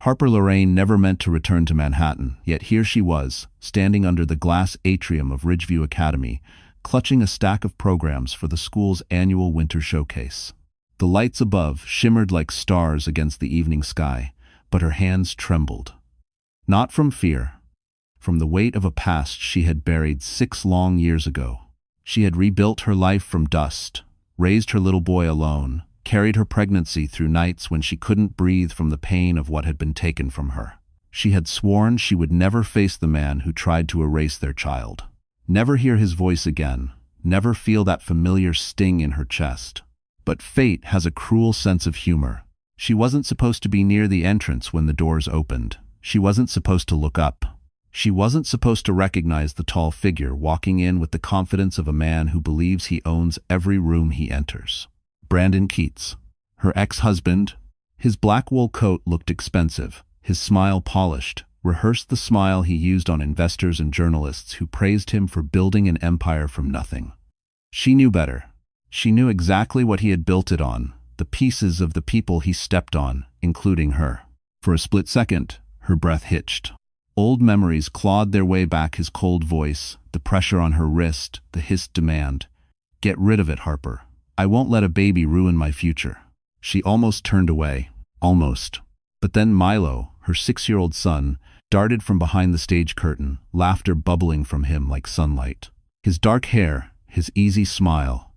Harper Lorraine never meant to return to Manhattan, yet here she was, standing under the glass atrium of Ridgeview Academy, clutching a stack of programs for the school's annual winter showcase. The lights above shimmered like stars against the evening sky, but her hands trembled. Not from fear, from the weight of a past she had buried 6 long years ago. She had rebuilt her life from dust, raised her little boy alone, carried her pregnancy through nights when she couldn't breathe from the pain of what had been taken from her. She had sworn she would never face the man who tried to erase their child. Never hear his voice again, never feel that familiar sting in her chest. But fate has a cruel sense of humor. She wasn't supposed to be near the entrance when the doors opened. She wasn't supposed to look up. She wasn't supposed to recognize the tall figure walking in with the confidence of a man who believes he owns every room he enters. Brandon Keats, her ex-husband. His black wool coat looked expensive, his smile polished, rehearsed the smile he used on investors and journalists who praised him for building an empire from nothing. She knew better. She knew exactly what he had built it on, the pieces of the people he stepped on, including her. For a split second, her breath hitched. Old memories clawed their way back, his cold voice, the pressure on her wrist, the hissed demand. "Get rid of it, Harper. I won't let a baby ruin my future." She almost turned away. Almost. But then Milo, her 6-year-old son, darted from behind the stage curtain, laughter bubbling from him like sunlight. His dark hair, his easy smile.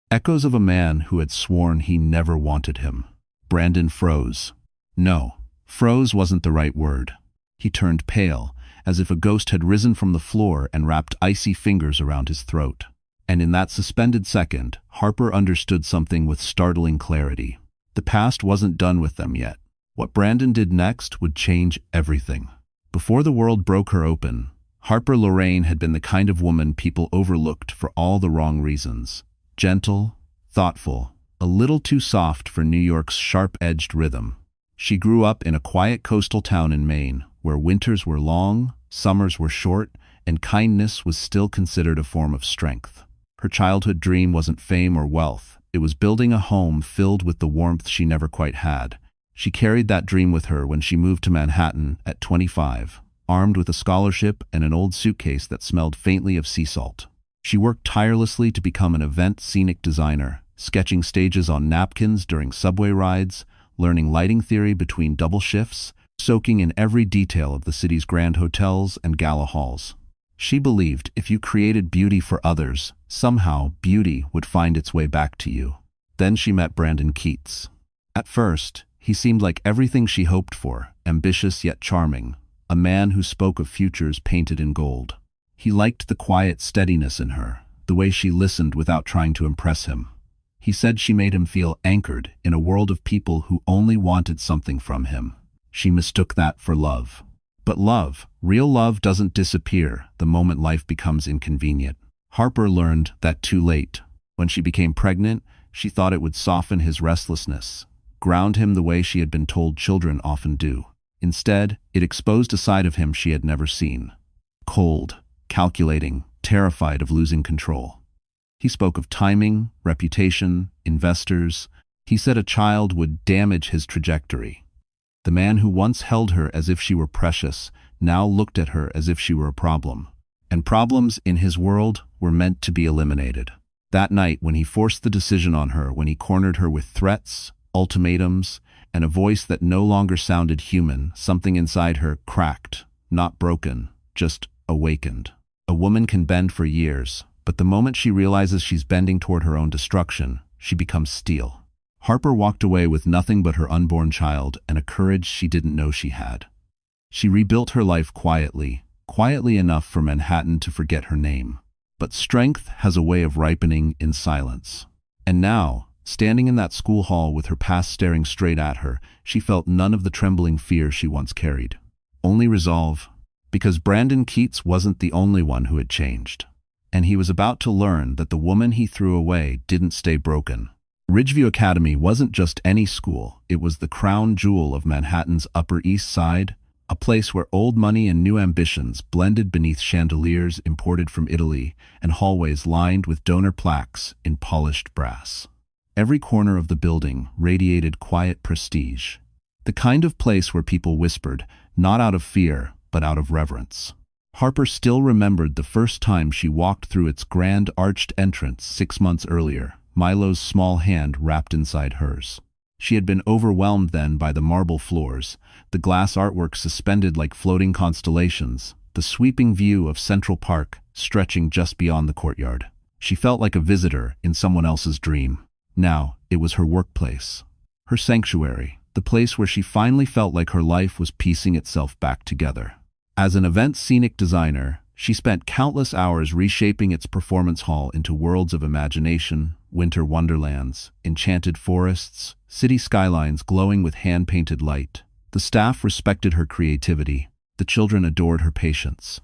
Echoes of a man who had sworn he never wanted him. Brandon froze. No, froze wasn't the right word. He turned pale, as if a ghost had risen from the floor and wrapped icy fingers around his throat. And in that suspended second, Harper understood something with startling clarity. The past wasn't done with them yet. What Brandon did next would change everything. Before the world broke her open, Harper Lorraine had been the kind of woman people overlooked for all the wrong reasons. Gentle, thoughtful, a little too soft for New York's sharp-edged rhythm. She grew up in a quiet coastal town in Maine, where winters were long, summers were short, and kindness was still considered a form of strength. Her childhood dream wasn't fame or wealth. It was building a home filled with the warmth she never quite had. She carried that dream with her when she moved to Manhattan at 25, armed with a scholarship and an old suitcase that smelled faintly of sea salt. She worked tirelessly to become an event scenic designer, sketching stages on napkins during subway rides, learning lighting theory between double shifts, soaking in every detail of the city's grand hotels and gala halls. She believed if you created beauty for others, somehow beauty would find its way back to you. Then she met Brandon Keats. At first, he seemed like everything she hoped for, ambitious yet charming, a man who spoke of futures painted in gold. He liked the quiet steadiness in her, the way she listened without trying to impress him. He said she made him feel anchored in a world of people who only wanted something from him. She mistook that for love. But love, real love, doesn't disappear the moment life becomes inconvenient. Harper learned that too late. When she became pregnant, she thought it would soften his restlessness, ground him the way she had been told children often do. Instead, it exposed a side of him she had never seen. Cold, calculating, terrified of losing control. He spoke of timing, reputation, investors. He said a child would damage his trajectory. The man who once held her as if she were precious now looked at her as if she were a problem. And problems in his world were meant to be eliminated. That night, when he forced the decision on her, when he cornered her with threats, ultimatums, and a voice that no longer sounded human, something inside her cracked, not broken, just awakened. A woman can bend for years, but the moment she realizes she's bending toward her own destruction, she becomes steel. Harper walked away with nothing but her unborn child and a courage she didn't know she had. She rebuilt her life quietly enough for Manhattan to forget her name. But strength has a way of ripening in silence. And now, standing in that school hall with her past staring straight at her, she felt none of the trembling fear she once carried. Only resolve, because Brandon Keats wasn't the only one who had changed. And he was about to learn that the woman he threw away didn't stay broken. Ridgeview Academy wasn't just any school, it was the crown jewel of Manhattan's Upper East Side, a place where old money and new ambitions blended beneath chandeliers imported from Italy and hallways lined with donor plaques in polished brass. Every corner of the building radiated quiet prestige. The kind of place where people whispered, not out of fear, but out of reverence. Harper still remembered the first time she walked through its grand arched entrance 6 months earlier, Milo's small hand wrapped inside hers. She had been overwhelmed then by the marble floors, the glass artwork suspended like floating constellations, the sweeping view of Central Park stretching just beyond the courtyard. She felt like a visitor in someone else's dream. Now, it was her workplace, her sanctuary, the place where she finally felt like her life was piecing itself back together. As an event scenic designer, she spent countless hours reshaping its performance hall into worlds of imagination, winter wonderlands, enchanted forests, city skylines glowing with hand-painted light. The staff respected her creativity. The children adored her patience.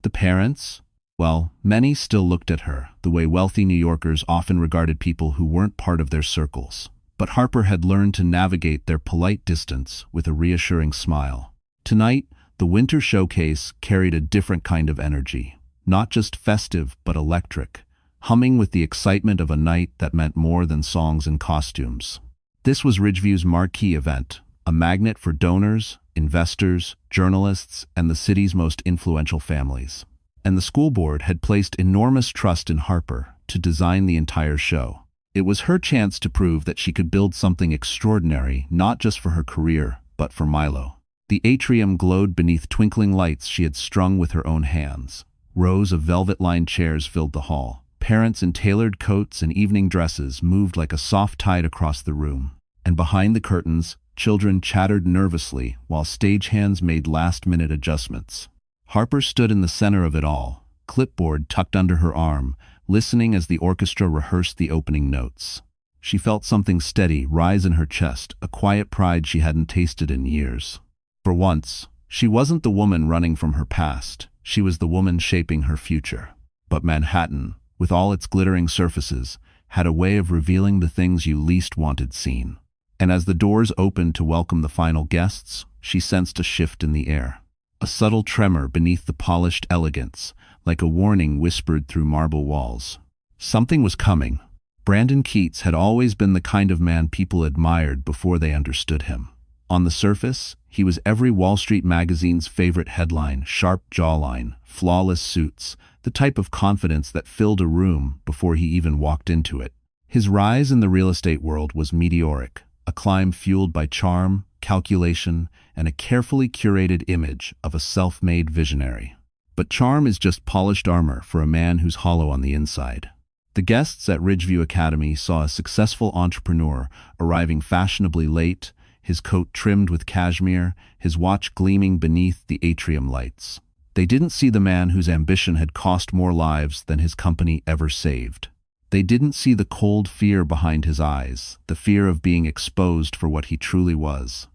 The parents? Well, many still looked at her, the way wealthy New Yorkers often regarded people who weren't part of their circles. But Harper had learned to navigate their polite distance with a reassuring smile. Tonight, the winter showcase carried a different kind of energy, not just festive but electric, humming with the excitement of a night that meant more than songs and costumes. This was Ridgeview's marquee event, a magnet for donors, investors, journalists, and the city's most influential families. And the school board had placed enormous trust in Harper to design the entire show. It was her chance to prove that she could build something extraordinary, not just for her career, but for Milo. The atrium glowed beneath twinkling lights she had strung with her own hands. Rows of velvet-lined chairs filled the hall. Parents in tailored coats and evening dresses moved like a soft tide across the room. And behind the curtains, children chattered nervously while stagehands made last-minute adjustments. Harper stood in the center of it all, clipboard tucked under her arm, listening as the orchestra rehearsed the opening notes. She felt something steady rise in her chest, a quiet pride she hadn't tasted in years. For once, she wasn't the woman running from her past, she was the woman shaping her future. But Manhattan, with all its glittering surfaces, had a way of revealing the things you least wanted seen. And as the doors opened to welcome the final guests, she sensed a shift in the air. A subtle tremor beneath the polished elegance, like a warning whispered through marble walls. Something was coming. Brandon Keats had always been the kind of man people admired before they understood him. On the surface, he was every Wall Street magazine's favorite headline, sharp jawline, flawless suits, the type of confidence that filled a room before he even walked into it. His rise in the real estate world was meteoric, a climb fueled by charm, calculation, and a carefully curated image of a self-made visionary. But charm is just polished armor for a man who's hollow on the inside. The guests at Ridgeview Academy saw a successful entrepreneur arriving fashionably late, his coat trimmed with cashmere, his watch gleaming beneath the atrium lights. They didn't see the man whose ambition had cost more lives than his company ever saved. They didn't see the cold fear behind his eyes, the fear of being exposed for what he truly was.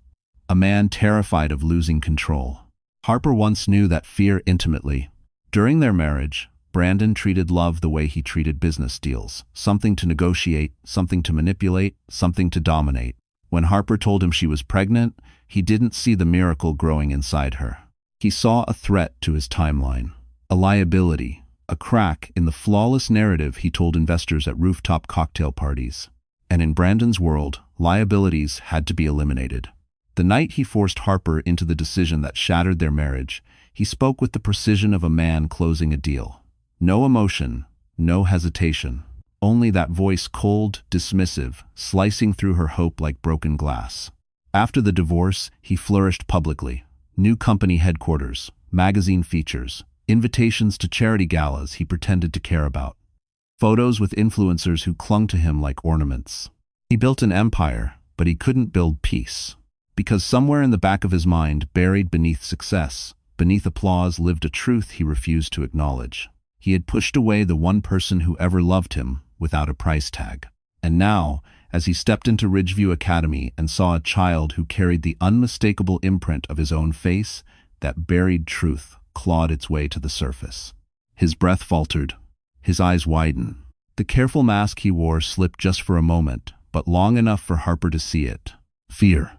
A man terrified of losing control. Harper once knew that fear intimately. During their marriage, Brandon treated love the way he treated business deals, something to negotiate, something to manipulate, something to dominate. When Harper told him she was pregnant, he didn't see the miracle growing inside her. He saw a threat to his timeline, a liability, a crack in the flawless narrative he told investors at rooftop cocktail parties. And in Brandon's world, liabilities had to be eliminated. The night he forced Harper into the decision that shattered their marriage, he spoke with the precision of a man closing a deal. No emotion, no hesitation. Only that voice cold, dismissive, slicing through her hope like broken glass. After the divorce, he flourished publicly. New company headquarters, magazine features, invitations to charity galas he pretended to care about. Photos with influencers who clung to him like ornaments. He built an empire, but he couldn't build peace. Because somewhere in the back of his mind, buried beneath success, beneath applause, lived a truth he refused to acknowledge. He had pushed away the one person who ever loved him, without a price tag. And now, as he stepped into Ridgeview Academy and saw a child who carried the unmistakable imprint of his own face, that buried truth clawed its way to the surface. His breath faltered. His eyes widened. The careful mask he wore slipped just for a moment, but long enough for Harper to see it. Fear.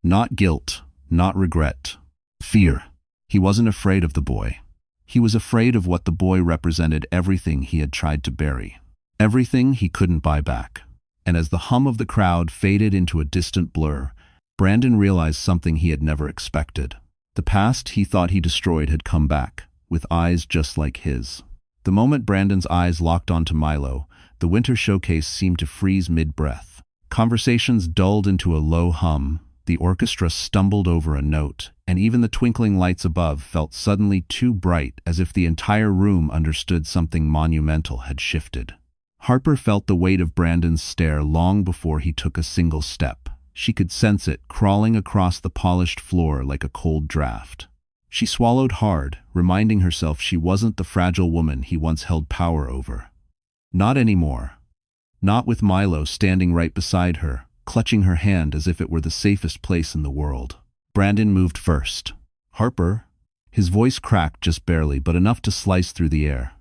Not guilt, not regret. Fear. He wasn't afraid of the boy. He was afraid of what the boy represented, everything he had tried to bury. Everything he couldn't buy back. And as the hum of the crowd faded into a distant blur, Brandon realized something he had never expected. The past he thought he destroyed had come back, with eyes just like his. The moment Brandon's eyes locked onto Milo, the winter showcase seemed to freeze mid-breath. Conversations dulled into a low hum, the orchestra stumbled over a note, and even the twinkling lights above felt suddenly too bright, as if the entire room understood something monumental had shifted. Harper felt the weight of Brandon's stare long before he took a single step. She could sense it crawling across the polished floor like a cold draft. She swallowed hard, reminding herself she wasn't the fragile woman he once held power over. Not anymore. Not with Milo standing right beside her, clutching her hand as if it were the safest place in the world. Brandon moved first. "Harper?" His voice cracked just barely, but enough to slice through the air.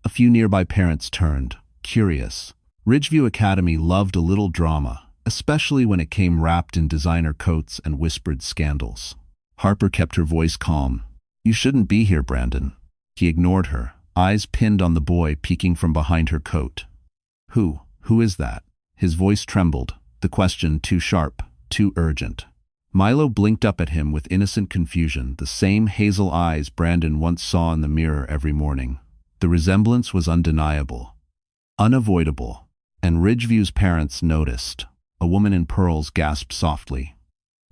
A few nearby parents turned, curious. Ridgeview Academy loved a little drama, especially when it came wrapped in designer coats and whispered scandals. Harper kept her voice calm. "You shouldn't be here, Brandon." He ignored her, eyes pinned on the boy peeking from behind her coat. Who is that?" His voice trembled, the question too sharp, too urgent. Milo blinked up at him with innocent confusion, the same hazel eyes Brandon once saw in the mirror every morning. The resemblance was undeniable, unavoidable, and Ridgeview's parents noticed. A woman in pearls gasped softly.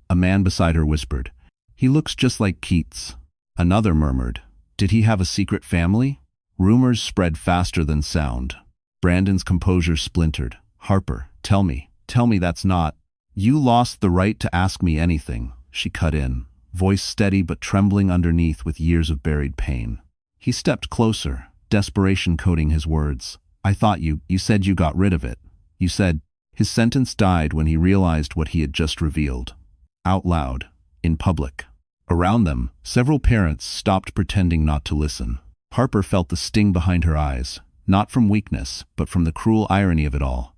A man beside her whispered, "He looks just like Keats." Another murmured, "Did he have a secret family?" Rumors spread faster than sound. Brandon's composure splintered. "Harper, tell me that's not—" "You lost the right to ask me anything," she cut in, voice steady but trembling underneath with years of buried pain. He stepped closer, desperation coating his words. "I thought you said you got rid of it. You said—" His sentence died when he realized what he had just revealed. Out loud, in public. Around them, several parents stopped pretending not to listen. Harper felt the sting behind her eyes, not from weakness, but from the cruel irony of it all.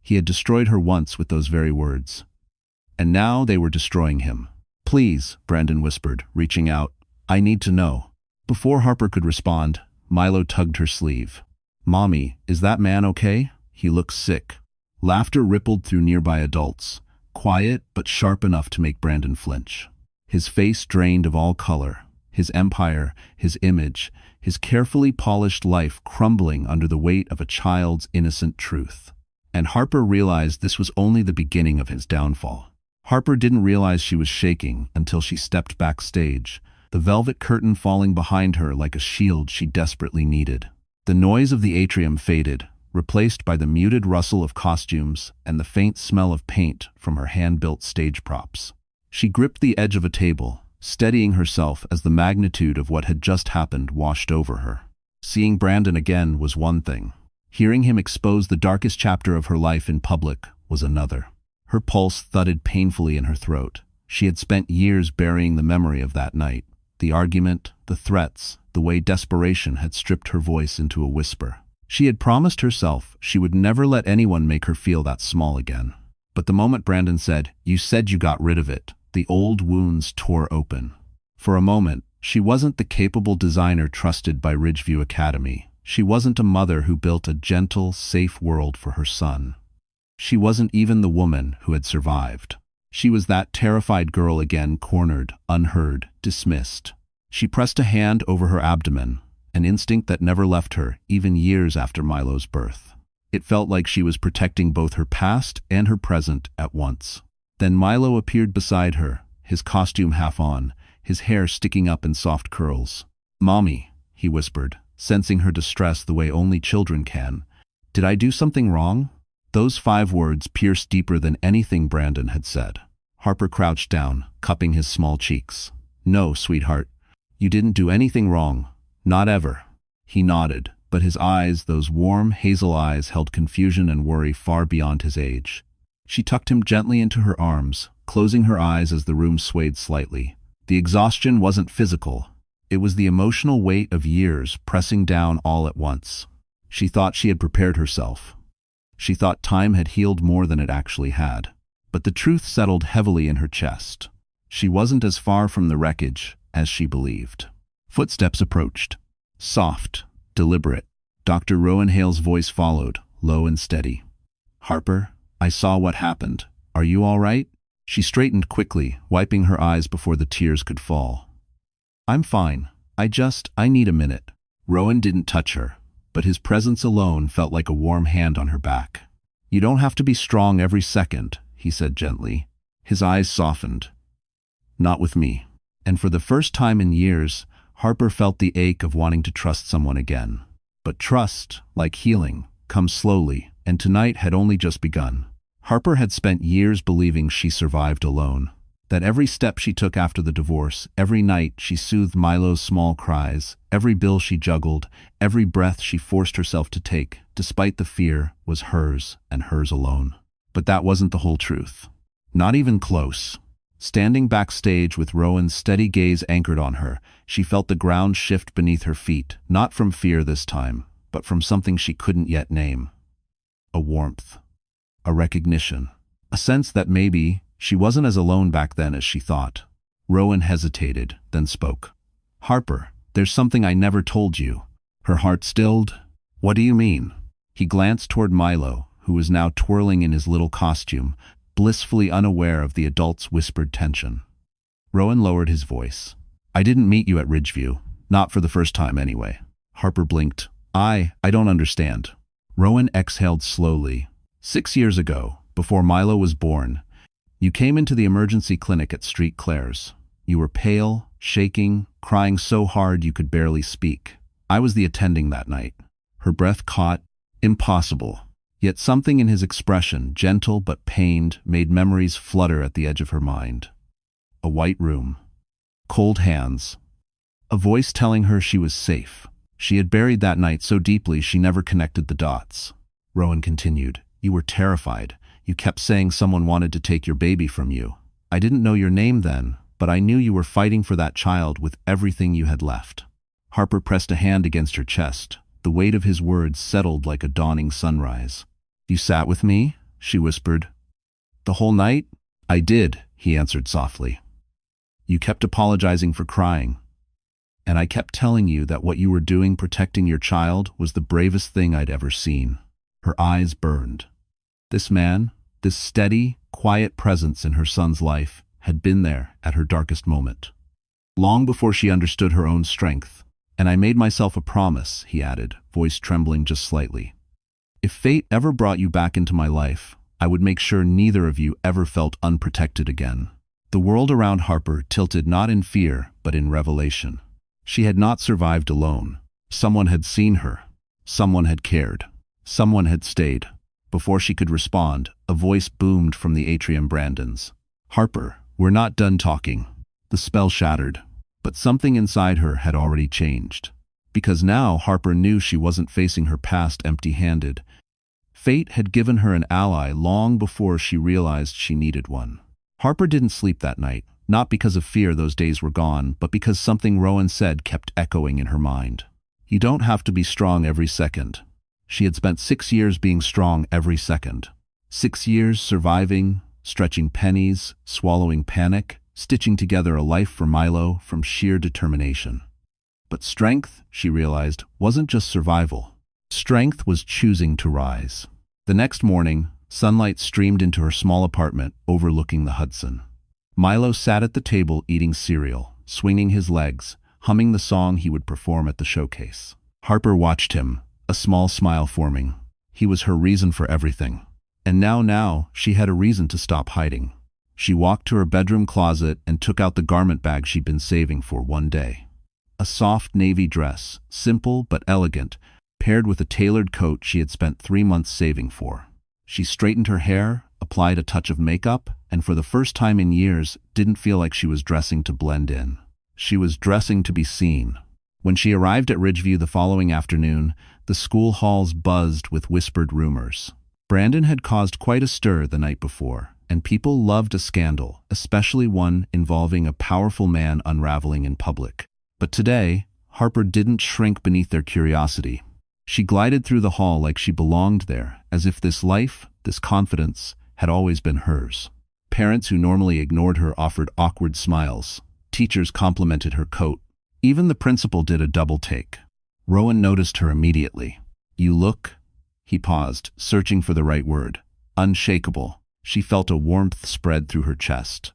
He had destroyed her once with those very words. And now they were destroying him. "Please," Brandon whispered, reaching out. "I need to know." Before Harper could respond, Milo tugged her sleeve. "Mommy, is that man okay? He looks sick." Laughter rippled through nearby adults, quiet but sharp enough to make Brandon flinch. His face drained of all color, his empire, his image, his carefully polished life crumbling under the weight of a child's innocent truth. And Harper realized this was only the beginning of his downfall. Harper didn't realize she was shaking until she stepped backstage, the velvet curtain falling behind her like a shield she desperately needed. The noise of the atrium faded, replaced by the muted rustle of costumes and the faint smell of paint from her hand-built stage props. She gripped the edge of a table, steadying herself as the magnitude of what had just happened washed over her. Seeing Brandon again was one thing. Hearing him expose the darkest chapter of her life in public was another. Her pulse thudded painfully in her throat. She had spent years burying the memory of that night. The argument, the threats, the way desperation had stripped her voice into a whisper. She had promised herself she would never let anyone make her feel that small again. But the moment Brandon said, "You said you got rid of it," the old wounds tore open. For a moment, she wasn't the capable designer trusted by Ridgeview Academy. She wasn't a mother who built a gentle, safe world for her son. She wasn't even the woman who had survived. She was that terrified girl again, cornered, unheard, dismissed. She pressed a hand over her abdomen, an instinct that never left her, even years after Milo's birth. It felt like she was protecting both her past and her present at once. Then Milo appeared beside her, his costume half on, his hair sticking up in soft curls. "Mommy," he whispered, sensing her distress the way only children can. "Did I do something wrong?" Those 5 words pierced deeper than anything Brandon had said. Harper crouched down, cupping his small cheeks. "No, sweetheart. You didn't do anything wrong. Not ever." He nodded, but his eyes, those warm hazel eyes, held confusion and worry far beyond his age. She tucked him gently into her arms, closing her eyes as the room swayed slightly. The exhaustion wasn't physical. It was the emotional weight of years pressing down all at once. She thought she had prepared herself. She thought time had healed more than it actually had. But the truth settled heavily in her chest. She wasn't as far from the wreckage as she believed. Footsteps approached. Soft, deliberate. Dr. Rowan Hale's voice followed, low and steady. "Harper, I saw what happened. Are you all right?" She straightened quickly, wiping her eyes before the tears could fall. "I'm fine. I need a minute." Rowan didn't touch her, but his presence alone felt like a warm hand on her back. "You don't have to be strong every second," he said gently. His eyes softened. "Not with me." And for the first time in years, Harper felt the ache of wanting to trust someone again. But trust, like healing, comes slowly, and tonight had only just begun. Harper had spent years believing she survived alone. That every step she took after the divorce, every night she soothed Milo's small cries, every bill she juggled, every breath she forced herself to take, despite the fear, was hers and hers alone. But that wasn't the whole truth. Not even close. Standing backstage with Rowan's steady gaze anchored on her, she felt the ground shift beneath her feet, not from fear this time, but from something she couldn't yet name. A warmth. A recognition. A sense that maybe she wasn't as alone back then as she thought. Rowan hesitated, then spoke. "Harper, there's something I never told you." Her heart stilled. "What do you mean?" He glanced toward Milo, who was now twirling in his little costume, blissfully unaware of the adult's whispered tension. Rowan lowered his voice. "I didn't meet you at Ridgeview. Not for the first time, anyway." Harper blinked. I don't understand." Rowan exhaled slowly. 6 years ago, before Milo was born, you came into the emergency clinic at Street Claire's. You were pale, shaking, crying so hard you could barely speak. I was the attending that night." Her breath caught. Impossible. Yet something in his expression, gentle but pained, made memories flutter at the edge of her mind. A white room. Cold hands. A voice telling her she was safe. She had buried that night so deeply she never connected the dots. Rowan continued. "You were terrified. You kept saying someone wanted to take your baby from you. I didn't know your name then, but I knew you were fighting for that child with everything you had left." Harper pressed a hand against her chest. The weight of his words settled like a dawning sunrise. "You sat with me?" she whispered. "The whole night?" "I did," he answered softly. "You kept apologizing for crying. And I kept telling you that what you were doing protecting your child was the bravest thing I'd ever seen." Her eyes burned. This man, this steady, quiet presence in her son's life, had been there at her darkest moment. Long before she understood her own strength. "And I made myself a promise," he added, voice trembling just slightly. "If fate ever brought you back into my life, I would make sure neither of you ever felt unprotected again." The world around Harper tilted not in fear, but in revelation. She had not survived alone. Someone had seen her. Someone had cared. Someone had stayed. Before she could respond, a voice boomed from the atrium Brandons. "Harper, we're not done talking." The spell shattered, but something inside her had already changed. Because now Harper knew she wasn't facing her past empty-handed. Fate had given her an ally long before she realized she needed one. Harper didn't sleep that night, not because of fear those days were gone, but because something Rowan said kept echoing in her mind. You don't have to be strong every second. She had spent 6 years being strong every second. 6 years surviving, stretching pennies, swallowing panic, stitching together a life for Milo from sheer determination. But strength, she realized, wasn't just survival. Strength was choosing to rise. The next morning, sunlight streamed into her small apartment overlooking the Hudson. Milo sat at the table eating cereal, swinging his legs, humming the song he would perform at the showcase. Harper watched him, a small smile forming. He was her reason for everything. And now, she had a reason to stop hiding. She walked to her bedroom closet and took out the garment bag she'd been saving for one day. A soft navy dress, simple but elegant, paired with a tailored coat she had spent 3 months saving for. She straightened her hair, applied a touch of makeup, and for the first time in years, didn't feel like she was dressing to blend in. She was dressing to be seen. When she arrived at Ridgeview the following afternoon, the school halls buzzed with whispered rumors. Brandon had caused quite a stir the night before, and people loved a scandal, especially one involving a powerful man unraveling in public. But today, Harper didn't shrink beneath their curiosity. She glided through the hall like she belonged there, as if this life, this confidence, had always been hers. Parents who normally ignored her offered awkward smiles. Teachers complimented her coat. Even the principal did a double take. Rowan noticed her immediately. "You look," he paused, searching for the right word, "unshakable." She felt a warmth spread through her chest.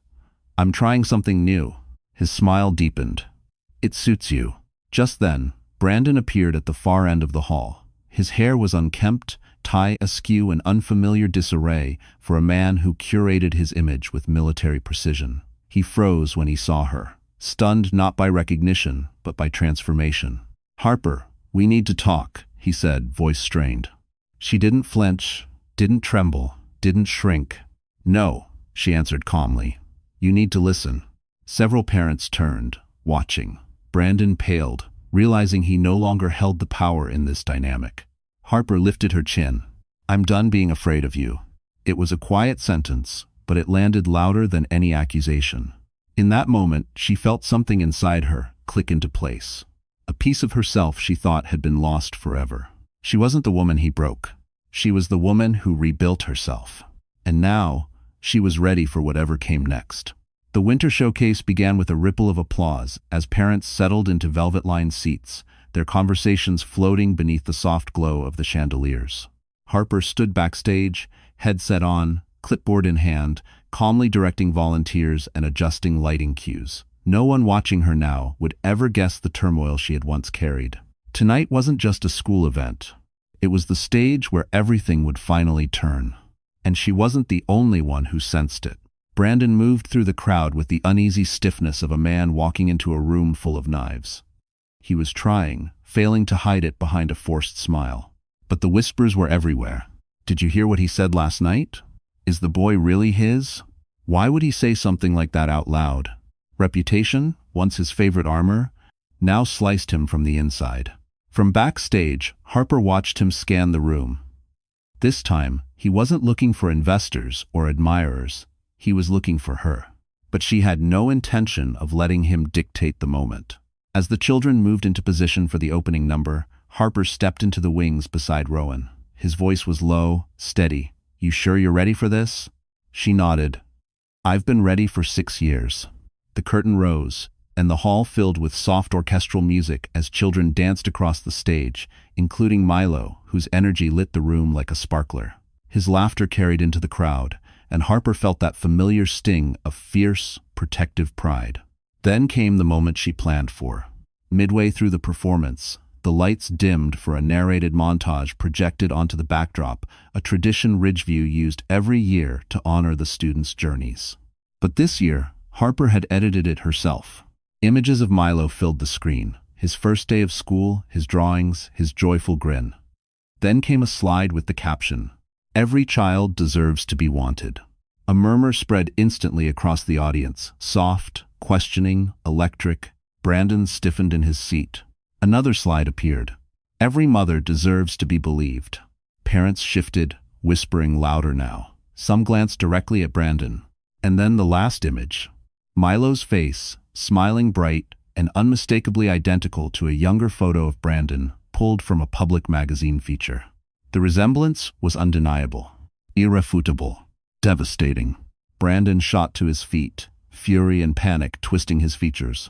"I'm trying something new." His smile deepened. "It suits you." Just then, Brandon appeared at the far end of the hall. His hair was unkempt, tie askew in unfamiliar disarray for a man who curated his image with military precision. He froze when he saw her, stunned not by recognition, but by transformation. "Harper, we need to talk," he said, voice strained. She didn't flinch, didn't tremble, didn't shrink. "No," she answered calmly. "You need to listen." Several parents turned, watching. Brandon paled, realizing he no longer held the power in this dynamic. Harper lifted her chin. "I'm done being afraid of you." It was a quiet sentence, but it landed louder than any accusation. In that moment, she felt something inside her click into place. A piece of herself she thought had been lost forever. She wasn't the woman he broke. She was the woman who rebuilt herself. And now, she was ready for whatever came next. The winter showcase began with a ripple of applause as parents settled into velvet-lined seats, their conversations floating beneath the soft glow of the chandeliers. Harper stood backstage, headset on, clipboard in hand, calmly directing volunteers and adjusting lighting cues. No one watching her now would ever guess the turmoil she had once carried. Tonight wasn't just a school event. It was the stage where everything would finally turn. And she wasn't the only one who sensed it. Brandon moved through the crowd with the uneasy stiffness of a man walking into a room full of knives. He was trying, failing to hide it behind a forced smile. But the whispers were everywhere. "Did you hear what he said last night? Is the boy really his? Why would he say something like that out loud?" Reputation, once his favorite armor, now sliced him from the inside. From backstage, Harper watched him scan the room. This time, he wasn't looking for investors or admirers. He was looking for her. But she had no intention of letting him dictate the moment. As the children moved into position for the opening number, Harper stepped into the wings beside Rowan. His voice was low, steady. "You sure you're ready for this?" She nodded. "I've been ready for 6 years." The curtain rose, and the hall filled with soft orchestral music as children danced across the stage, including Milo, whose energy lit the room like a sparkler. His laughter carried into the crowd, and Harper felt that familiar sting of fierce, protective pride. Then came the moment she planned for. Midway through the performance, the lights dimmed for a narrated montage projected onto the backdrop, a tradition Ridgeview used every year to honor the students' journeys. But this year, Harper had edited it herself. Images of Milo filled the screen, his first day of school, his drawings, his joyful grin. Then came a slide with the caption, "Every child deserves to be wanted." A murmur spread instantly across the audience, soft, questioning, electric. Brandon stiffened in his seat. Another slide appeared. "Every mother deserves to be believed." Parents shifted, whispering louder now. Some glanced directly at Brandon. And then the last image. Milo's face, smiling bright and unmistakably identical to a younger photo of Brandon, pulled from a public magazine feature. The resemblance was undeniable, irrefutable, devastating. Brandon shot to his feet, fury and panic twisting his features.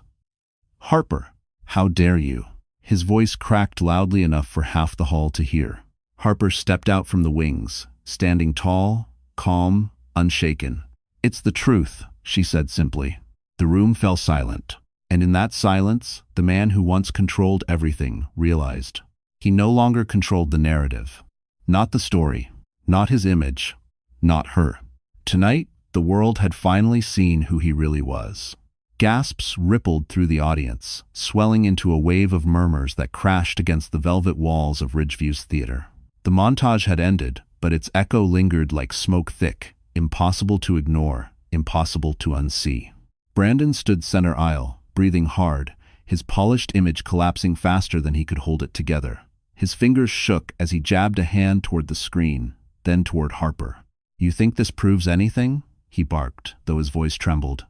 "Harper, how dare you?" His voice cracked loudly enough for half the hall to hear. Harper stepped out from the wings, standing tall, calm, unshaken. "It's the truth," she said simply. The room fell silent, and in that silence, the man who once controlled everything realized. He no longer controlled the narrative. Not the story, not his image, not her. Tonight, the world had finally seen who he really was. Gasps rippled through the audience, swelling into a wave of murmurs that crashed against the velvet walls of Ridgeview's theater. The montage had ended, but its echo lingered like smoke thick, impossible to ignore, impossible to unsee. Brandon stood center aisle, breathing hard, his polished image collapsing faster than he could hold it together. His fingers shook as he jabbed a hand toward the screen, then toward Harper. "You think this proves anything?" he barked, though his voice trembled.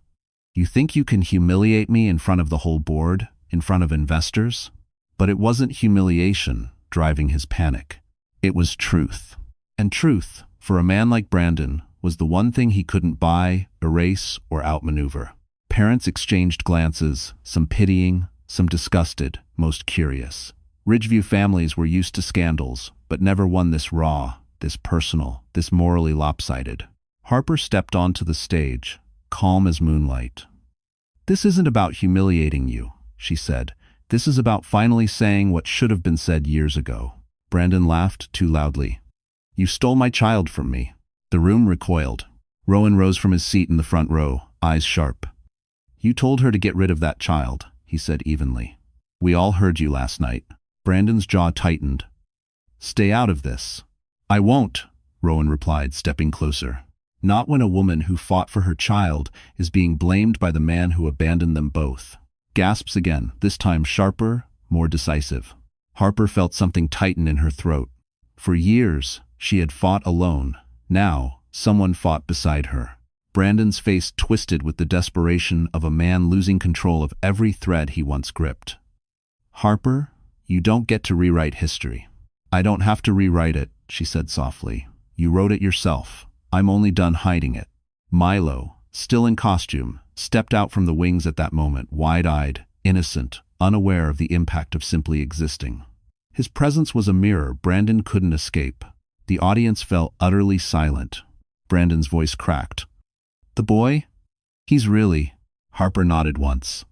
"You think you can humiliate me in front of the whole board, in front of investors?" But it wasn't humiliation driving his panic. It was truth. And truth, for a man like Brandon, was the one thing he couldn't buy, erase, or outmaneuver. Parents exchanged glances, some pitying, some disgusted, most curious. Ridgeview families were used to scandals, but never one this raw, this personal, this morally lopsided. Harper stepped onto the stage, calm as moonlight. "This isn't about humiliating you," she said. "This is about finally saying what should have been said years ago." Brandon laughed too loudly. "You stole my child from me." The room recoiled. Rowan rose from his seat in the front row, eyes sharp. "You told her to get rid of that child," he said evenly. "We all heard you last night." Brandon's jaw tightened. "Stay out of this." "I won't," Rowan replied, stepping closer. "Not when a woman who fought for her child is being blamed by the man who abandoned them both." Gasps again, this time sharper, more decisive. Harper felt something tighten in her throat. For years, she had fought alone. Now, someone fought beside her. Brandon's face twisted with the desperation of a man losing control of every thread he once gripped. "Harper, you don't get to rewrite history." "I don't have to rewrite it," she said softly. "You wrote it yourself. I'm only done hiding it." Milo, still in costume, stepped out from the wings at that moment, wide-eyed, innocent, unaware of the impact of simply existing. His presence was a mirror Brandon couldn't escape. The audience fell utterly silent. Brandon's voice cracked. "The boy? He's really—" Harper nodded once.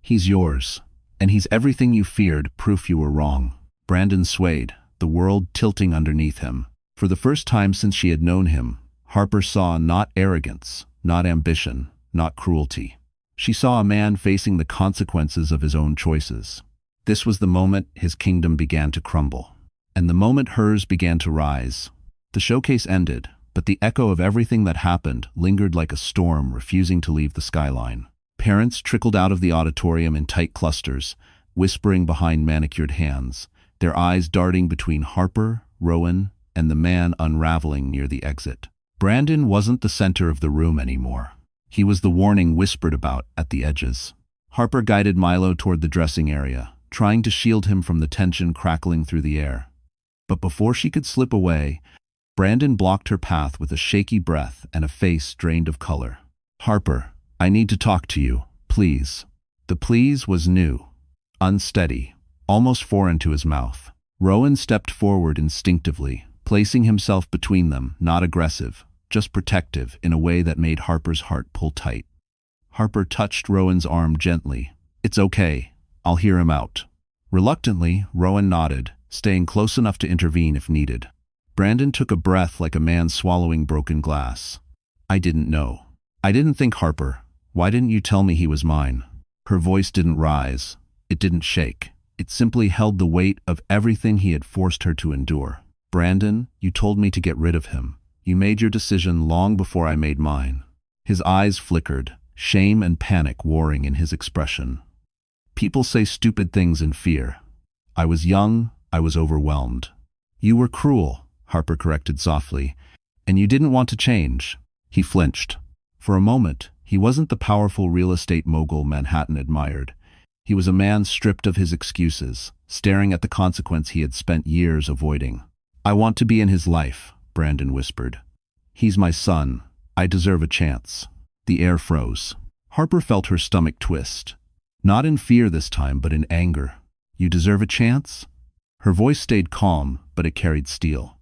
"He's yours, and he's everything you feared, proof you were wrong." Brandon swayed, the world tilting underneath him. For the first time since she had known him, Harper saw not arrogance, not ambition, not cruelty. She saw a man facing the consequences of his own choices. This was the moment his kingdom began to crumble. And the moment hers began to rise. The showcase ended, but the echo of everything that happened lingered like a storm refusing to leave the skyline. Parents trickled out of the auditorium in tight clusters, whispering behind manicured hands, their eyes darting between Harper, Rowan, and the man unraveling near the exit. Brandon wasn't the center of the room anymore. He was the warning whispered about at the edges. Harper guided Milo toward the dressing area, trying to shield him from the tension crackling through the air. But before she could slip away, Brandon blocked her path with a shaky breath and a face drained of color. "Harper, I need to talk to you, please." The please was new, unsteady, almost foreign to his mouth. Rowan stepped forward instinctively, placing himself between them, not aggressive, just protective in a way that made Harper's heart pull tight. Harper touched Rowan's arm gently. "It's okay. I'll hear him out." Reluctantly, Rowan nodded, staying close enough to intervene if needed. Brandon took a breath like a man swallowing broken glass. "I didn't know. I didn't think, Harper. Why didn't you tell me he was mine?" Her voice didn't rise. It didn't shake. It simply held the weight of everything he had forced her to endure. "Brandon, you told me to get rid of him. You made your decision long before I made mine." His eyes flickered, shame and panic warring in his expression. "People say stupid things in fear. I was young, I was overwhelmed." "You were cruel," Harper corrected softly, "and you didn't want to change." He flinched. For a moment, he wasn't the powerful real estate mogul Manhattan admired. He was a man stripped of his excuses, staring at the consequence he had spent years avoiding. "I want to be in his life," Brandon whispered. "He's my son. I deserve a chance." The air froze. Harper felt her stomach twist. Not in fear this time, but in anger. "You deserve a chance?" Her voice stayed calm, but it carried steel.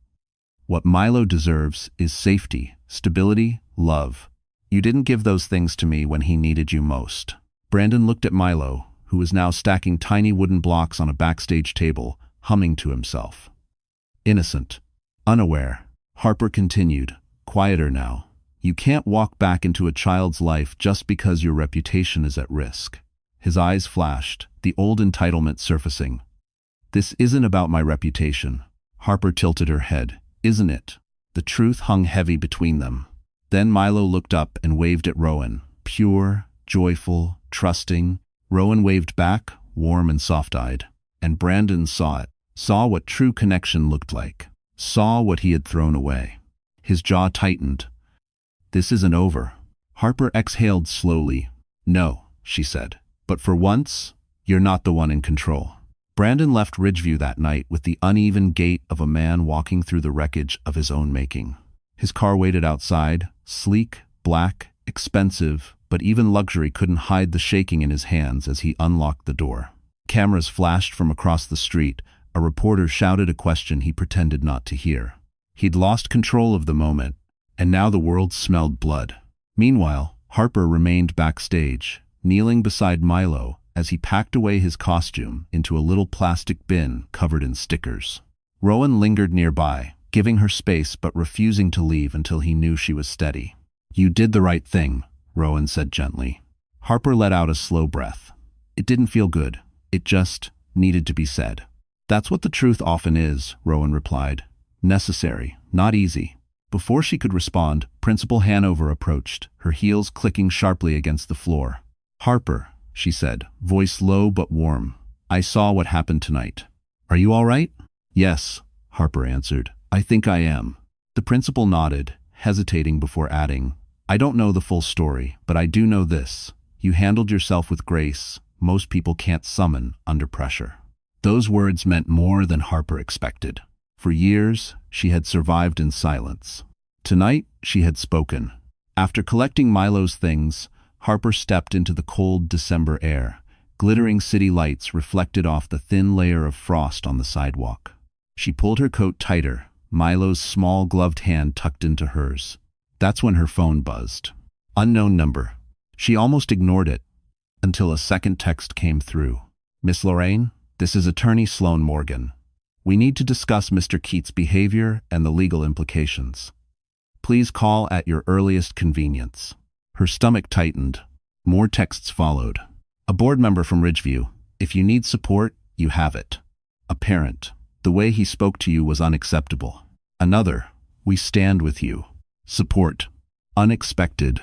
"What Milo deserves is safety, stability, love. You didn't give those things to me when he needed you most." Brandon looked at Milo, who was now stacking tiny wooden blocks on a backstage table, humming to himself. Innocent, unaware. Harper continued, quieter now. "You can't walk back into a child's life just because your reputation is at risk." His eyes flashed, the old entitlement surfacing. "This isn't about my reputation." Harper tilted her head. "Isn't it?" The truth hung heavy between them. Then Milo looked up and waved at Rowan, pure, joyful, trusting. Rowan waved back, warm and soft-eyed. And Brandon saw it, saw what true connection looked like, saw what he had thrown away. His jaw tightened. "This isn't over." Harper exhaled slowly. "No," she said. "But for once, you're not the one in control." Brandon left Ridgeview that night with the uneven gait of a man walking through the wreckage of his own making. His car waited outside, sleek, black, expensive, but even luxury couldn't hide the shaking in his hands as he unlocked the door. Cameras flashed from across the street. A reporter shouted a question he pretended not to hear. He'd lost control of the moment, And now the world smelled blood. Meanwhile, Harper remained backstage, kneeling beside Milo as he packed away his costume into a little plastic bin covered in stickers. Rowan lingered nearby, giving her space but refusing to leave until he knew she was steady. "You did the right thing," Rowan said gently. Harper let out a slow breath. It didn't feel good. It just needed to be said. "That's what the truth often is," Rowan replied. "Necessary, not easy." Before she could respond, Principal Hanover approached, her heels clicking sharply against the floor. "Harper," she said, voice low but warm, "I saw what happened tonight. Are you all right?" "Yes," Harper answered. "I think I am." The principal nodded, hesitating before adding, "I don't know the full story, but I do know this. You handled yourself with grace most people can't summon under pressure." Those words meant more than Harper expected. For years, she had survived in silence. Tonight, she had spoken. After collecting Milo's things, Harper stepped into the cold December air. Glittering city lights reflected off the thin layer of frost on the sidewalk. She pulled her coat tighter, Milo's small gloved hand tucked into hers. That's when her phone buzzed. Unknown number. She almost ignored it, until a second text came through. "Miss Lorraine, this is Attorney Sloan Morgan. We need to discuss Mr. Keats' behavior and the legal implications. Please call at your earliest convenience." Her stomach tightened. More texts followed. "A board member from Ridgeview. If you need support, you have it. A parent. The way he spoke to you was unacceptable. Another. We stand with you. Support. Unexpected.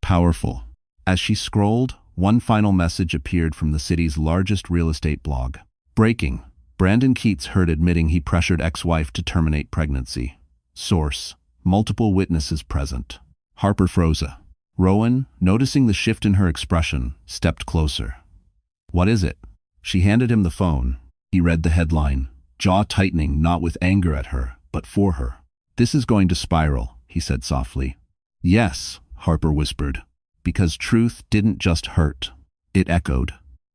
Powerful." As she scrolled, one final message appeared from the city's largest real estate blog. "Breaking. Brandon Keats heard admitting he pressured ex-wife to terminate pregnancy. Source. Multiple witnesses present." Harper froze. Rowan, noticing the shift in her expression, stepped closer. "What is it?" She handed him the phone. He read the headline, jaw tightening not with anger at her, but for her. "This is going to spiral," he said softly. "Yes," Harper whispered, because truth didn't just hurt. It echoed.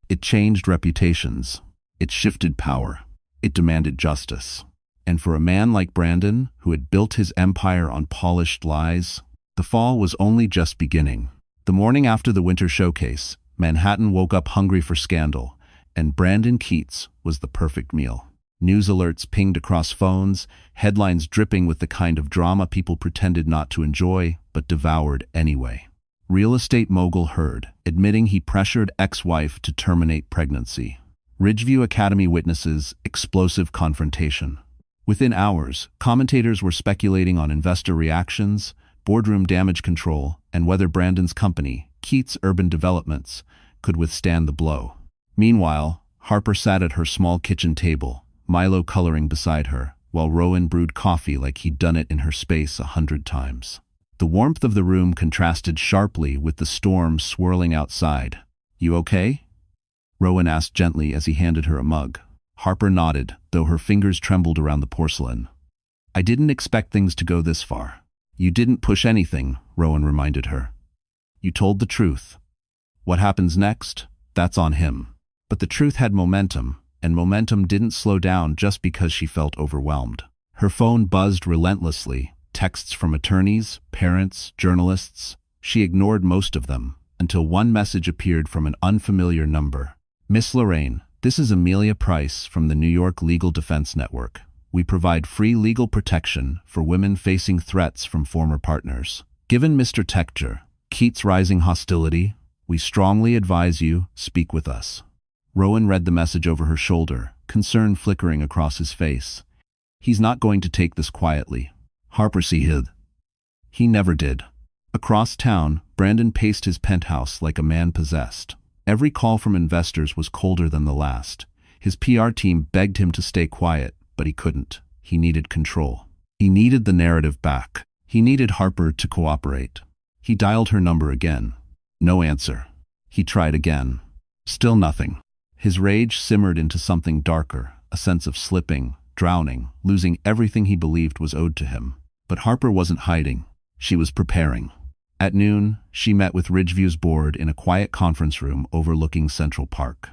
It changed reputations. It shifted power. It demanded justice. And for a man like Brandon, who had built his empire on polished lies, the fall was only just beginning. The morning after the winter showcase, Manhattan woke up hungry for scandal, and Brandon Keats was the perfect meal. News alerts pinged across phones, headlines dripping with the kind of drama people pretended not to enjoy, but devoured anyway. Real estate mogul heard, admitting he pressured ex-wife to terminate pregnancy. Ridgeview Academy witnesses explosive confrontation. Within hours, commentators were speculating on investor reactions, boardroom damage control, and whether Brandon's company, Keats Urban Developments, could withstand the blow. Meanwhile, Harper sat at her small kitchen table, Milo coloring beside her, while Rowan brewed coffee like he'd done it in her space 100 times. The warmth of the room contrasted sharply with the storm swirling outside. "You okay?" Rowan asked gently as he handed her a mug. Harper nodded, though her fingers trembled around the porcelain. "I didn't expect things to go this far." "You didn't push anything," Rowan reminded her. "You told the truth. What happens next? That's on him." But the truth had momentum, and momentum didn't slow down just because she felt overwhelmed. Her phone buzzed relentlessly, texts from attorneys, parents, journalists. She ignored most of them, until one message appeared from an unfamiliar number. "Miss Lorraine, this is Amelia Price from the New York Legal Defense Network. We provide free legal protection for women facing threats from former partners. Given Mr. Texture, Keats' rising hostility, we strongly advise you speak with us." Rowan read the message over her shoulder, concern flickering across his face. "He's not going to take this quietly." Harper said. He never did. Across town, Brandon paced his penthouse like a man possessed. Every call from investors was colder than the last. His PR team begged him to stay quiet, but he couldn't. He needed control. He needed the narrative back. He needed Harper to cooperate. He dialed her number again. No answer. He tried again. Still nothing. His rage simmered into something darker, a sense of slipping, drowning, losing everything he believed was owed to him. But Harper wasn't hiding. She was preparing. At noon, she met with Ridgeview's board in a quiet conference room overlooking Central Park.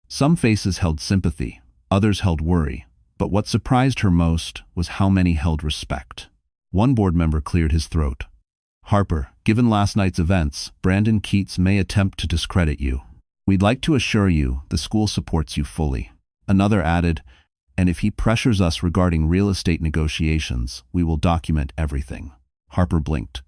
Some faces held sympathy, others held worry, but what surprised her most was how many held respect. One board member cleared his throat. Harper, given last night's events, Brandon Keats may attempt to discredit you. We'd like to assure you the school supports you fully. Another added, and if he pressures us regarding real estate negotiations, we will document everything. Harper blinked.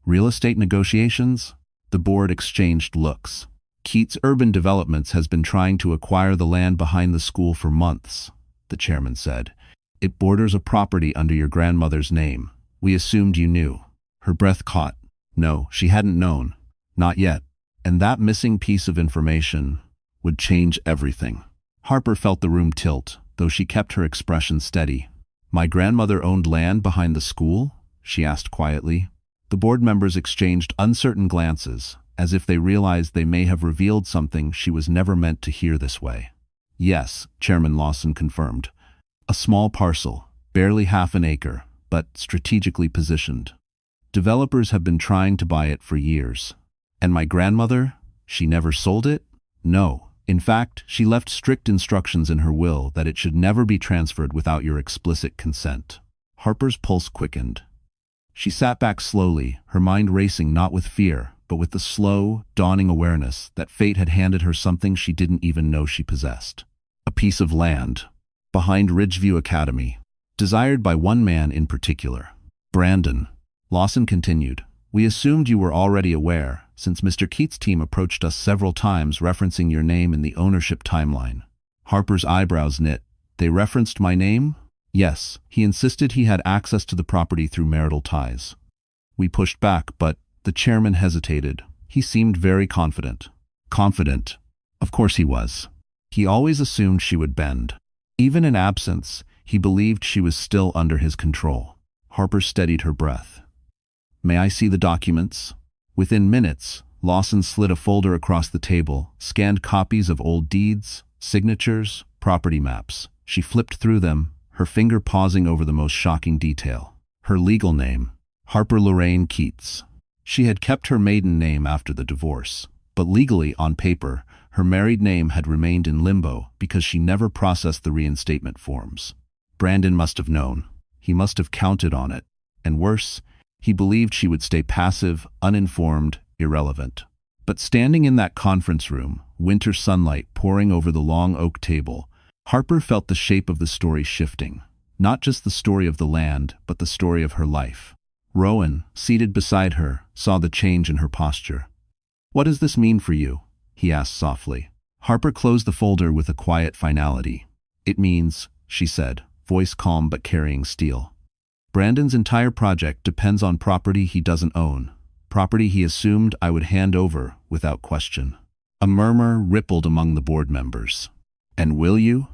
Real estate negotiations? The board exchanged looks. Keats Urban Developments has been trying to acquire the land behind the school for months, the chairman said. It borders a property under your grandmother's name. We assumed you knew. Her breath caught. No, she hadn't known. Not yet. And that missing piece of information would change everything. Harper felt the room tilt, though she kept her expression steady. My grandmother owned land behind the school? She asked quietly. The board members exchanged uncertain glances, as if they realized they may have revealed something she was never meant to hear this way. Yes, Chairman Lawson confirmed. A small parcel, barely half an acre, but strategically positioned. Developers have been trying to buy it for years. And my grandmother? She never sold it? No. In fact, she left strict instructions in her will that it should never be transferred without your explicit consent. Harper's pulse quickened. She sat back slowly, her mind racing not with fear, but with the slow, dawning awareness that fate had handed her something she didn't even know she possessed. A piece of land, behind Ridgeview Academy, desired by one man in particular. Brandon. Lawson continued. We assumed you were already aware, since Mr. Keats' team approached us several times referencing your name in the ownership timeline. Harper's eyebrows knit. They referenced my name? Yes, he insisted he had access to the property through marital ties. We pushed back, but the chairman hesitated. He seemed very confident. Confident. Of course he was. He always assumed she would bend. Even in absence, he believed she was still under his control. Harper steadied her breath. May I see the documents? Within minutes, Lawson slid a folder across the table, scanned copies of old deeds, signatures, property maps. She flipped through them, her finger pausing over the most shocking detail. Her legal name, Harper Lorraine Keats. She had kept her maiden name after the divorce, but legally, on paper, her married name had remained in limbo because she never processed the reinstatement forms. Brandon must have known. He must have counted on it. And worse, he believed she would stay passive, uninformed, irrelevant. But standing in that conference room, winter sunlight pouring over the long oak table, Harper felt the shape of the story shifting. Not just the story of the land, but the story of her life. Rowan, seated beside her, saw the change in her posture. What does this mean for you? He asked softly. Harper closed the folder with a quiet finality. It means, she said, voice calm but carrying steel. Brandon's entire project depends on property he doesn't own, property he assumed I would hand over without question. A murmur rippled among the board members. And will you?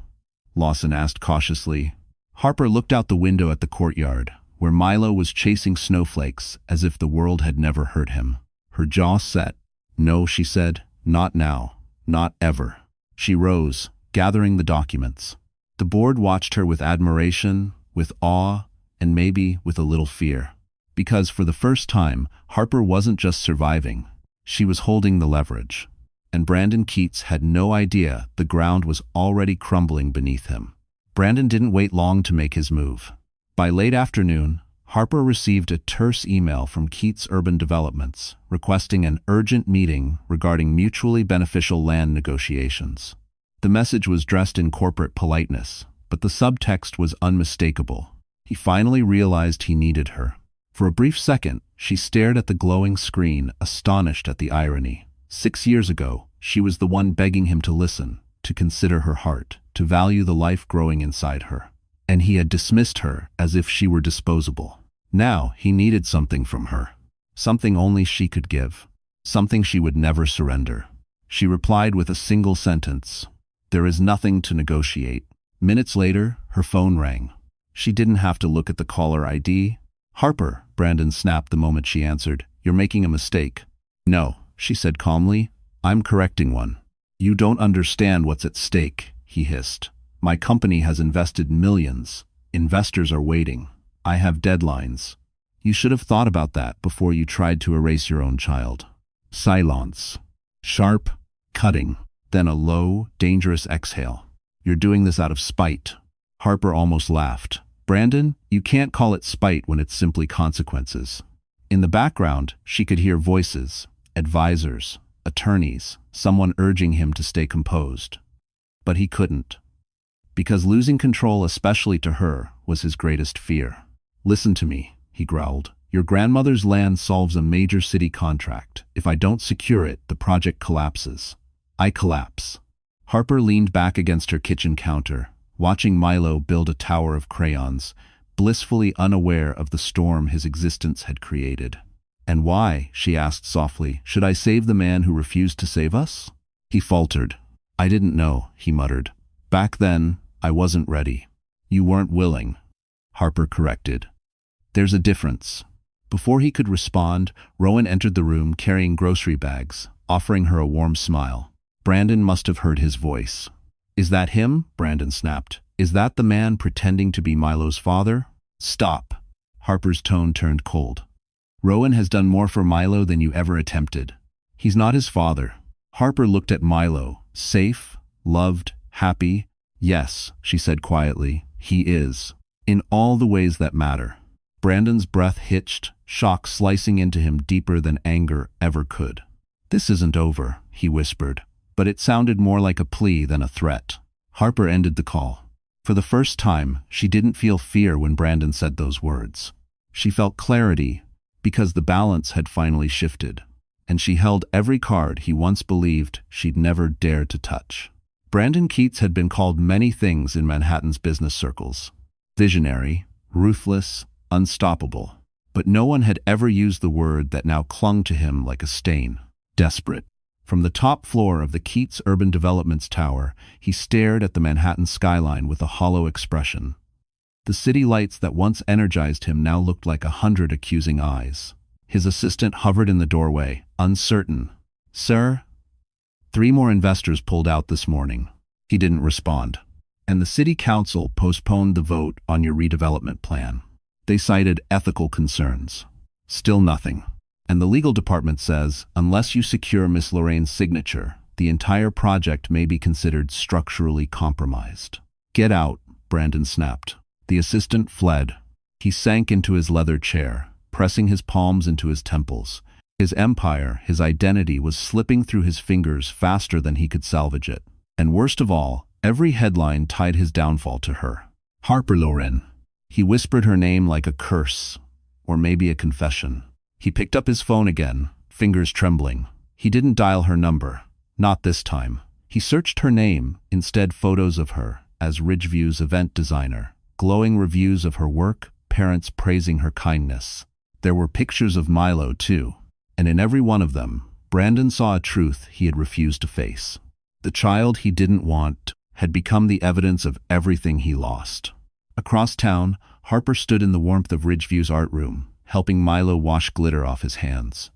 Lawson asked cautiously. Harper looked out the window at the courtyard, where Milo was chasing snowflakes as if the world had never hurt him. Her jaw set. No, she said, not now, not ever. She rose, gathering the documents. The board watched her with admiration, with awe, and maybe with a little fear. Because for the first time, Harper wasn't just surviving. She was holding the leverage. And Brandon Keats had no idea the ground was already crumbling beneath him. Brandon didn't wait long to make his move. By late afternoon, Harper received a terse email from Keats Urban Developments requesting an urgent meeting regarding mutually beneficial land negotiations. The message was dressed in corporate politeness, but the subtext was unmistakable. He finally realized he needed her. For a brief second, she stared at the glowing screen, astonished at the irony. 6 years ago, she was the one begging him to listen, to consider her heart, to value the life growing inside her. And he had dismissed her as if she were disposable. Now he needed something from her. Something only she could give. Something she would never surrender. She replied with a single sentence. There is nothing to negotiate. Minutes later, her phone rang. She didn't have to look at the caller ID. Harper, Brandon snapped the moment she answered. You're making a mistake. No, she said calmly. I'm correcting one. You don't understand what's at stake, he hissed. My company has invested millions. Investors are waiting. I have deadlines. You should have thought about that before you tried to erase your own child. Silence. Sharp, cutting. Then a low, dangerous exhale. You're doing this out of spite. Harper almost laughed. Brandon, you can't call it spite when it's simply consequences. In the background, she could hear voices, advisors, attorneys, someone urging him to stay composed. But he couldn't. Because losing control, especially to her, was his greatest fear. Listen to me, he growled. Your grandmother's land solves a major city contract. If I don't secure it, the project collapses. I collapse. Harper leaned back against her kitchen counter, watching Milo build a tower of crayons, blissfully unaware of the storm his existence had created. And why, she asked softly, should I save the man who refused to save us? He faltered. I didn't know, he muttered. Back then, I wasn't ready. You weren't willing. Harper corrected. There's a difference. Before he could respond, Rowan entered the room carrying grocery bags, offering her a warm smile. Brandon must have heard his voice. Is that him? Brandon snapped. Is that the man pretending to be Milo's father? Stop. Harper's tone turned cold. Rowan has done more for Milo than you ever attempted. He's not his father. Harper looked at Milo, safe, loved, happy. Yes, she said quietly, he is. In all the ways that matter. Brandon's breath hitched, shock slicing into him deeper than anger ever could. This isn't over, he whispered, but it sounded more like a plea than a threat. Harper ended the call. For the first time, she didn't feel fear when Brandon said those words. She felt clarity, because the balance had finally shifted, and she held every card he once believed she'd never dared to touch. Brandon Keats had been called many things in Manhattan's business circles. Visionary, ruthless, unstoppable. But no one had ever used the word that now clung to him like a stain. Desperate. From the top floor of the Keats Urban Developments Tower, he stared at the Manhattan skyline with a hollow expression. The city lights that once energized him now looked like 100 accusing eyes. His assistant hovered in the doorway, uncertain. Sir? 3 more investors pulled out this morning. He didn't respond. And the city council postponed the vote on your redevelopment plan. They cited ethical concerns. Still nothing. And the legal department says, unless you secure Miss Lorraine's signature, the entire project may be considered structurally compromised. Get out, Brandon snapped. The assistant fled. He sank into his leather chair, pressing his palms into his temples. His empire, his identity, was slipping through his fingers faster than he could salvage it. And worst of all, every headline tied his downfall to her. Harper Lorraine. He whispered her name like a curse, or maybe a confession. He picked up his phone again, fingers trembling. He didn't dial her number. Not this time. He searched her name, instead photos of her, as Ridgeview's event designer. Glowing reviews of her work, parents praising her kindness. There were pictures of Milo, too. And in every one of them, Brandon saw a truth he had refused to face. The child he didn't want had become the evidence of everything he lost. Across town, Harper stood in the warmth of Ridgeview's art room, helping Milo wash glitter off his hands.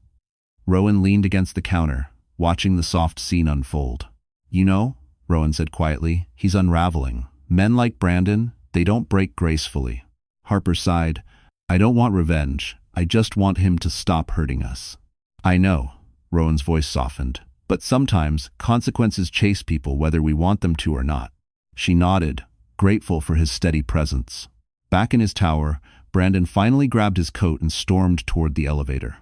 Rowan leaned against the counter, watching the soft scene unfold. You know, Rowan said quietly, he's unraveling. Men like Brandon, they don't break gracefully. Harper sighed. I don't want revenge. I just want him to stop hurting us. I know, Rowan's voice softened. But sometimes, consequences chase people whether we want them to or not. She nodded, grateful for his steady presence. Back in his tower, Brandon finally grabbed his coat and stormed toward the elevator.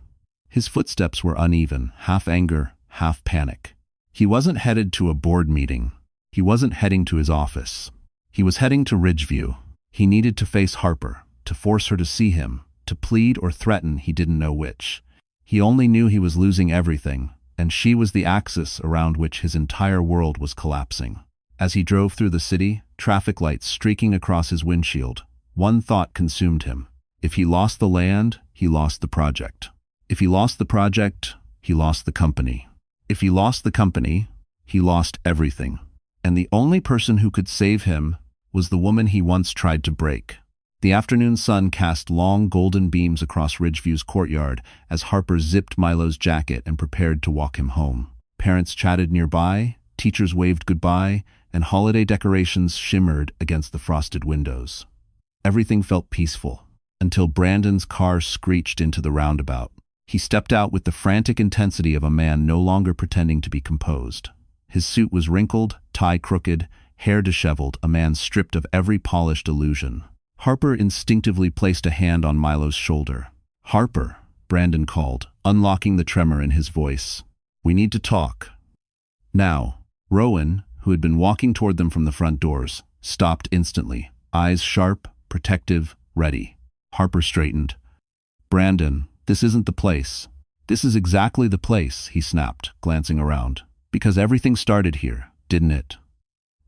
His footsteps were uneven, half anger, half panic. He wasn't headed to a board meeting. He wasn't heading to his office. He was heading to Ridgeview. He needed to face Harper, to force her to see him, to plead or threaten, he didn't know which. He only knew he was losing everything, and she was the axis around which his entire world was collapsing. As he drove through the city, traffic lights streaking across his windshield, one thought consumed him. If he lost the land, he lost the project. If he lost the project, he lost the company. If he lost the company, he lost everything. And the only person who could save him was the woman he once tried to break. The afternoon sun cast long golden beams across Ridgeview's courtyard as Harper zipped Milo's jacket and prepared to walk him home. Parents chatted nearby, teachers waved goodbye, and holiday decorations shimmered against the frosted windows. Everything felt peaceful, until Brandon's car screeched into the roundabout. He stepped out with the frantic intensity of a man no longer pretending to be composed. His suit was wrinkled, tie crooked, hair disheveled, a man stripped of every polished illusion. Harper instinctively placed a hand on Milo's shoulder. "Harper," Brandon called, unlocking the tremor in his voice. "We need to talk." Now, Rowan, who had been walking toward them from the front doors, stopped instantly, eyes sharp, protective, ready. Harper straightened. "Brandon, this isn't the place." "This is exactly the place," he snapped, glancing around. "Because everything started here, didn't it?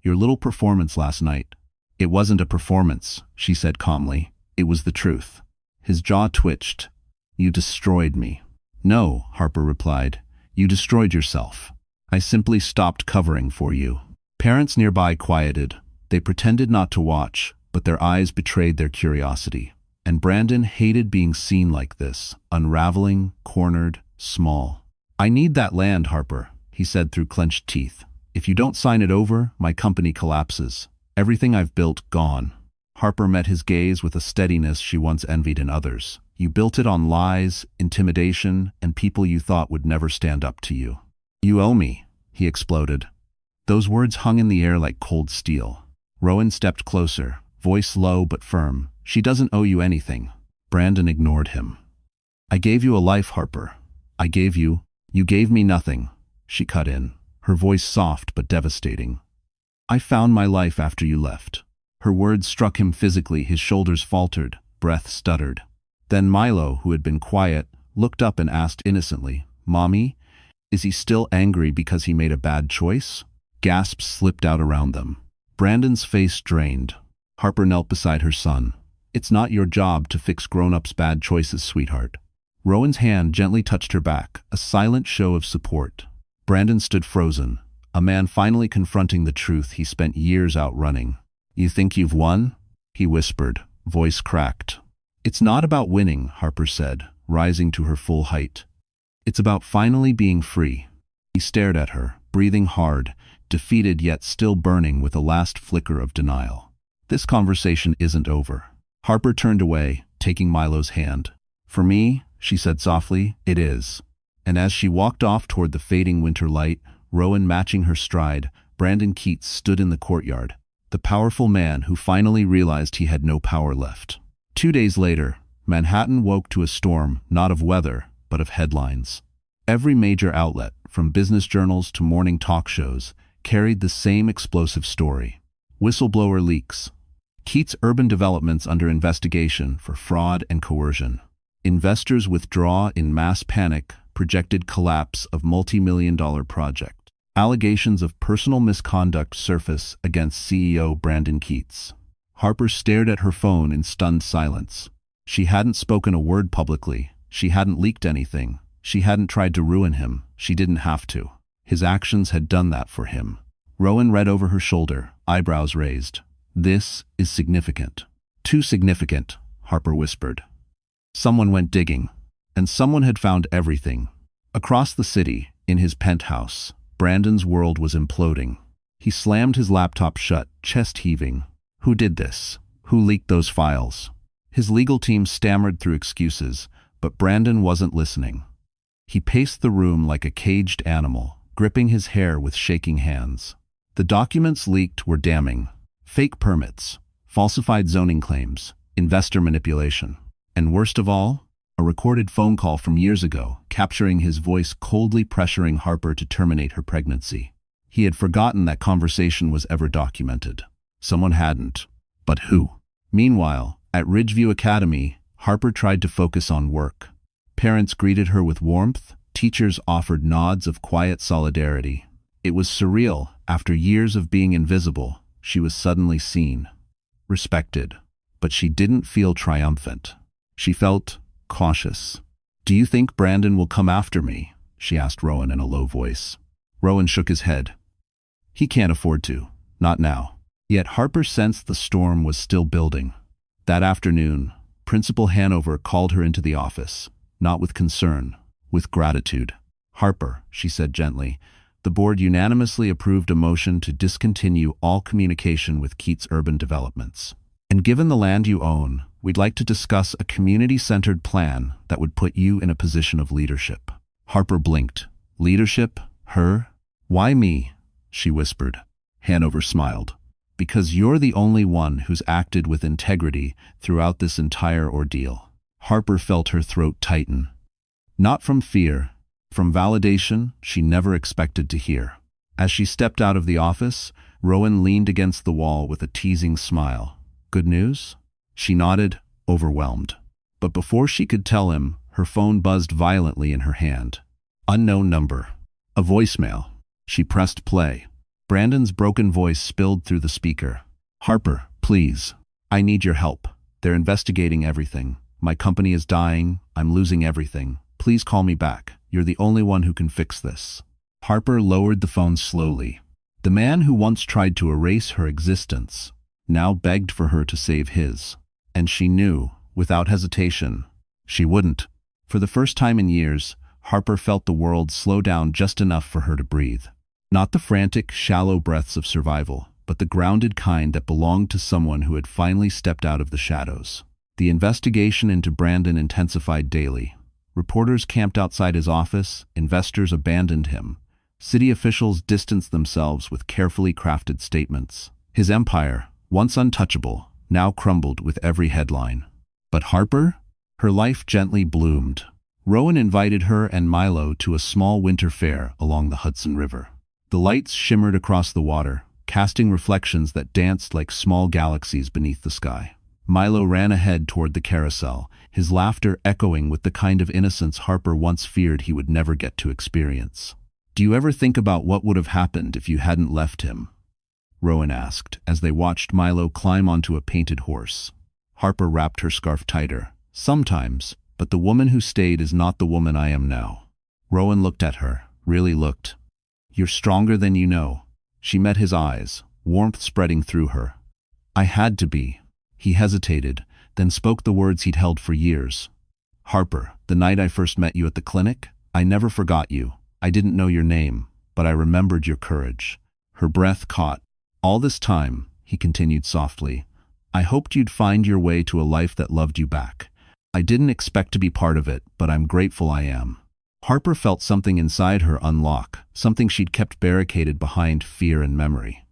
Your little performance last night." "It wasn't a performance," she said calmly. "It was the truth." His jaw twitched. "You destroyed me." "No," Harper replied. "You destroyed yourself. I simply stopped covering for you." Parents nearby quieted. They pretended not to watch, but their eyes betrayed their curiosity. And Brandon hated being seen like this, unraveling, cornered, small. "I need that land, Harper," he said through clenched teeth. "If you don't sign it over, my company collapses. Everything I've built, gone." Harper met his gaze with a steadiness she once envied in others. "You built it on lies, intimidation, and people you thought would never stand up to you." "You owe me," he exploded. Those words hung in the air like cold steel. Rowan stepped closer, voice low but firm. "She doesn't owe you anything." Brandon ignored him. "I gave you a life, Harper. You gave me nothing," she cut in, her voice soft but devastating. "I found my life after you left." Her words struck him physically, his shoulders faltered, breath stuttered. Then Milo, who had been quiet, looked up and asked innocently, "Mommy, is he still angry because he made a bad choice?" Gasps slipped out around them. Brandon's face drained. Harper knelt beside her son. "It's not your job to fix grown-ups' bad choices, sweetheart." Rowan's hand gently touched her back, a silent show of support. Brandon stood frozen, a man finally confronting the truth he spent years outrunning. "You think you've won?" he whispered, voice cracked. "It's not about winning," Harper said, rising to her full height. "It's about finally being free." He stared at her, breathing hard, defeated yet still burning with a last flicker of denial. "This conversation isn't over." Harper turned away, taking Milo's hand. "For me," she said softly, "it is." And as she walked off toward the fading winter light, Rowan matching her stride, Brandon Keats stood in the courtyard, the powerful man who finally realized he had no power left. 2 days later, Manhattan woke to a storm, not of weather, but of headlines. Every major outlet, from business journals to morning talk shows, carried the same explosive story. Whistleblower leaks. Keats Urban Developments under investigation for fraud and coercion. Investors withdraw in mass panic, projected collapse of multi-million-dollar project. Allegations of personal misconduct surface against CEO Brandon Keats. Harper stared at her phone in stunned silence. She hadn't spoken a word publicly. She hadn't leaked anything. She hadn't tried to ruin him. She didn't have to. His actions had done that for him. Rowan read over her shoulder, eyebrows raised. "This is significant." "Too significant," Harper whispered. Someone went digging, and someone had found everything. Across the city, in his penthouse, Brandon's world was imploding. He slammed his laptop shut, chest heaving. Who did this? Who leaked those files? His legal team stammered through excuses, but Brandon wasn't listening. He paced the room like a caged animal, gripping his hair with shaking hands. The documents leaked were damning. Fake permits, falsified zoning claims, investor manipulation. And worst of all, a recorded phone call from years ago, capturing his voice coldly pressuring Harper to terminate her pregnancy. He had forgotten that conversation was ever documented. Someone hadn't. But who? Meanwhile, at Ridgeview Academy, Harper tried to focus on work. Parents greeted her with warmth, teachers offered nods of quiet solidarity. It was surreal. After years of being invisible, she was suddenly seen, respected. But she didn't feel triumphant. She felt cautious. "Do you think Brandon will come after me?" she asked Rowan in a low voice. Rowan shook his head. "He can't afford to. Not now." Yet Harper sensed the storm was still building. That afternoon, Principal Hanover called her into the office, not with concern, with gratitude. "Harper," she said gently, "the board unanimously approved a motion to discontinue all communication with Keats Urban Developments. And given the land you own, we'd like to discuss a community-centered plan that would put you in a position of leadership." Harper blinked. "Leadership? Her? Why me?" she whispered. Hanover smiled. Because you're the only one who's acted with integrity throughout this entire ordeal. Harper felt her throat tighten. Not from fear, from validation she never expected to hear. As she stepped out of the office, Rowan leaned against the wall with a teasing smile. Good news? She nodded, overwhelmed. But before she could tell him, her phone buzzed violently in her hand. Unknown number. A voicemail. She pressed play. Brandon's broken voice spilled through the speaker. Harper, please. I need your help. They're investigating everything. My company is dying. I'm losing everything. Please call me back. You're the only one who can fix this. Harper lowered the phone slowly. The man who once tried to erase her existence now begged for her to save his. And she knew, without hesitation, she wouldn't. For the first time in years, Harper felt the world slow down just enough for her to breathe. Not the frantic, shallow breaths of survival, but the grounded kind that belonged to someone who had finally stepped out of the shadows. The investigation into Brandon intensified daily. Reporters camped outside his office, investors abandoned him. City officials distanced themselves with carefully crafted statements. His empire, once untouchable, now crumbled with every headline. But Harper? Her life gently bloomed. Rowan invited her and Milo to a small winter fair along the Hudson River. The lights shimmered across the water, casting reflections that danced like small galaxies beneath the sky. Milo ran ahead toward the carousel, his laughter echoing with the kind of innocence Harper once feared he would never get to experience. Do you ever think about what would have happened if you hadn't left him? Rowan asked, as they watched Milo climb onto a painted horse. Harper wrapped her scarf tighter. Sometimes, but the woman who stayed is not the woman I am now. Rowan looked at her, really looked. You're stronger than you know. She met his eyes, warmth spreading through her. I had to be. He hesitated, then spoke the words he'd held for years. Harper, the night I first met you at the clinic, I never forgot you. I didn't know your name, but I remembered your courage. Her breath caught. All this time, he continued softly, I hoped you'd find your way to a life that loved you back. I didn't expect to be part of it, but I'm grateful I am. Harper felt something inside her unlock, something she'd kept barricaded behind fear and memory.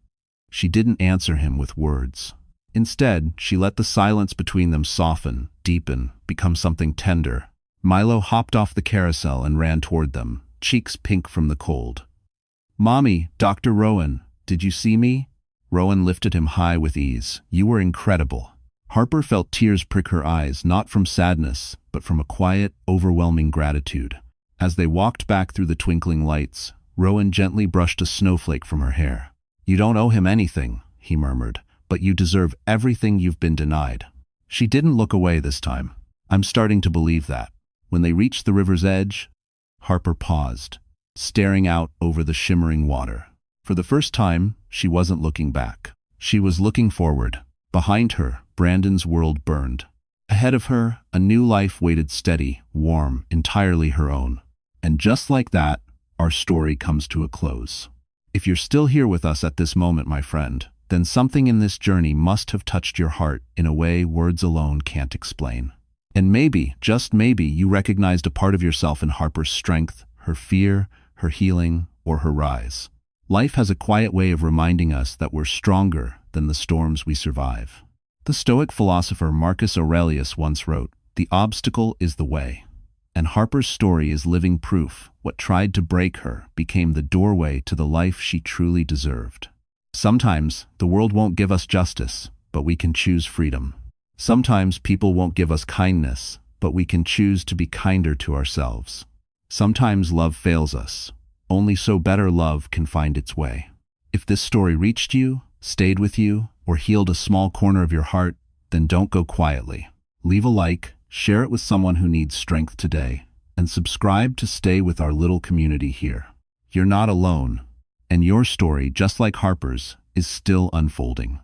She didn't answer him with words. Instead, she let the silence between them soften, deepen, become something tender. Milo hopped off the carousel and ran toward them, cheeks pink from the cold. Mommy, Dr. Rowan, did you see me? Rowan lifted him high with ease. You were incredible. Harper felt tears prick her eyes, not from sadness, but from a quiet, overwhelming gratitude. As they walked back through the twinkling lights, Rowan gently brushed a snowflake from her hair. You don't owe him anything, he murmured, but you deserve everything you've been denied. She didn't look away this time. I'm starting to believe that. When they reached the river's edge, Harper paused, staring out over the shimmering water. For the first time, she wasn't looking back. She was looking forward. Behind her, Brandon's world burned. Ahead of her, a new life waited steady, warm, entirely her own. And just like that, our story comes to a close. If you're still here with us at this moment, my friend, then something in this journey must have touched your heart in a way words alone can't explain. And maybe, just maybe, you recognized a part of yourself in Harper's strength, her fear, her healing, or her rise. Life has a quiet way of reminding us that we're stronger than the storms we survive. The Stoic philosopher Marcus Aurelius once wrote, "The obstacle is the way." And Harper's story is living proof. What tried to break her became the doorway to the life she truly deserved. Sometimes, the world won't give us justice, but we can choose freedom. Sometimes people won't give us kindness, but we can choose to be kinder to ourselves. Sometimes love fails us. Only so better love can find its way. If this story reached you, stayed with you, or healed a small corner of your heart, then don't go quietly. Leave a like, share it with someone who needs strength today, and subscribe to stay with our little community here. You're not alone, and your story, just like Harper's, is still unfolding.